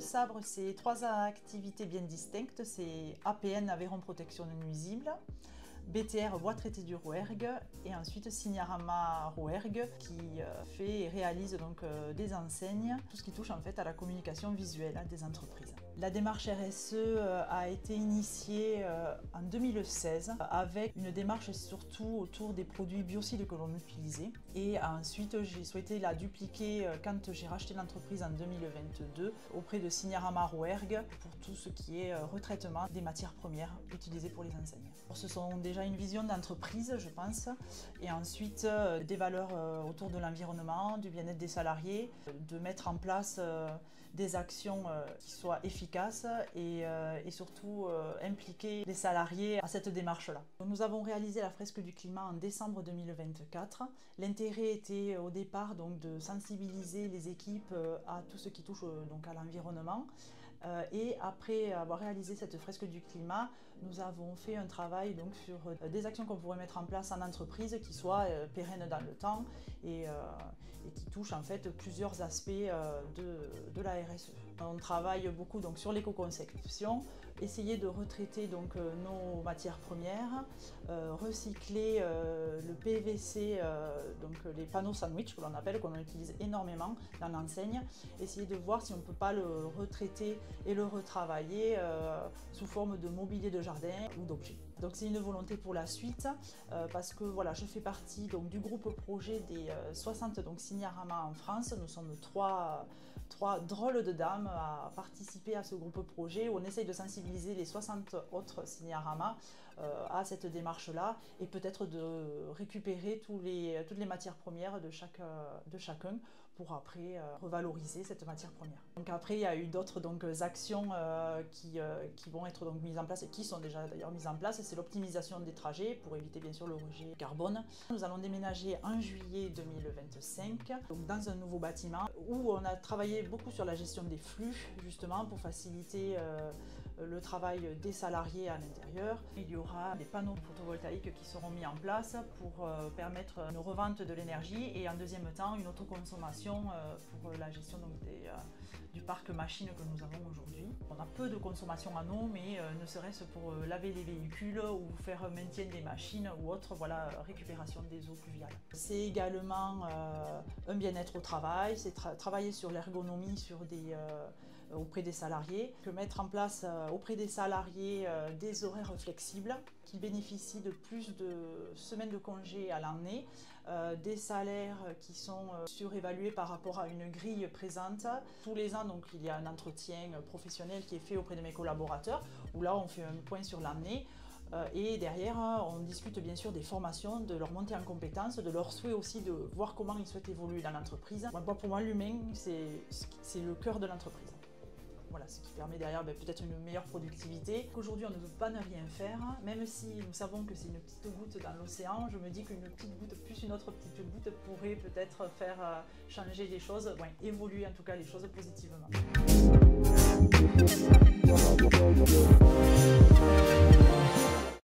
Sabre, c'est 3 activités bien distinctes. C'est APN, Aveyron Protection Nuisible, BTR, Bois Traité du Rouergue, et ensuite Signarama Rouergue qui fait et réalise donc des enseignes, tout ce qui touche en fait à la communication visuelle des entreprises. La démarche RSE a été initiée en 2016 avec une démarche surtout autour des produits biocides que l'on utilisait, et ensuite j'ai souhaité la dupliquer quand j'ai racheté l'entreprise en 2022 auprès de Signarama Rouergue pour tout ce qui est retraitement des matières premières utilisées pour les enseignes. Ce sont déjà une vision d'entreprise, je pense, et ensuite des valeurs autour de l'environnement, du bien-être des salariés, de mettre en place des actions qui soient efficaces et surtout impliquer les salariés à cette démarche-là. Nous avons réalisé la fresque du climat en décembre 2024. L'intérêt était au départ donc de sensibiliser les équipes à tout ce qui touche donc à l'environnement. Et après avoir réalisé cette fresque du climat, nous avons fait un travail donc sur des actions qu'on pourrait mettre en place en entreprise qui soient pérennes dans le temps et qui touchent en fait plusieurs aspects de la RSE. On travaille beaucoup donc sur l'éco-conception, essayer de retraiter donc nos matières premières, recycler le PVC, donc les panneaux sandwich que l'on appelle, qu'on utilise énormément dans l'enseigne, essayer de voir si on ne peut pas le retraiter et le retravailler sous forme de mobilier de jardin ou d'objets. Donc c'est une volonté pour la suite parce que voilà, je fais partie donc du groupe projet des 60 donc Signarama en France. Nous sommes trois drôles de dames à participer à ce groupe projet où on essaye de sensibiliser les 60 autres Signarama à cette démarche-là et peut-être de récupérer toutes les matières premières de chacun pour après revaloriser cette matière première. Donc après il y a eu d'autres actions qui vont être donc mises en place et qui sont déjà d'ailleurs mises en place. C'est l'optimisation des trajets pour éviter bien sûr le rejet carbone. Nous allons déménager en juillet 2025 donc dans un nouveau bâtiment où on a travaillé beaucoup sur la gestion des flux justement pour faciliter le travail des salariés à l'intérieur. Il y aura des panneaux photovoltaïques qui seront mis en place pour permettre une revente de l'énergie et en deuxième temps une autoconsommation pour la gestion donc, du parc machine que nous avons aujourd'hui. On a peu de consommation en eau, mais ne serait-ce pour laver les véhicules ou faire maintien des machines ou autre, voilà, récupération des eaux pluviales. C'est également un bien-être au travail, c'est travailler sur l'ergonomie auprès des salariés, que mettre en place auprès des salariés des horaires flexibles qui bénéficient de plus de semaines de congé à l'année, des salaires qui sont surévalués par rapport à une grille présente. Tous les ans, donc, il y a un entretien professionnel qui est fait auprès de mes collaborateurs, où là on fait un point sur l'année. Et derrière, on discute bien sûr des formations, de leur montée en compétences, de leur souhait aussi de voir comment ils souhaitent évoluer dans l'entreprise. Pour moi, l'humain, c'est le cœur de l'entreprise. Voilà, ce qui permet derrière peut-être une meilleure productivité. Aujourd'hui, on ne peut pas ne rien faire, même si nous savons que c'est une petite goutte dans l'océan. Je me dis qu'une petite goutte plus une autre petite goutte pourrait peut-être faire changer les choses, évoluer en tout cas les choses positivement.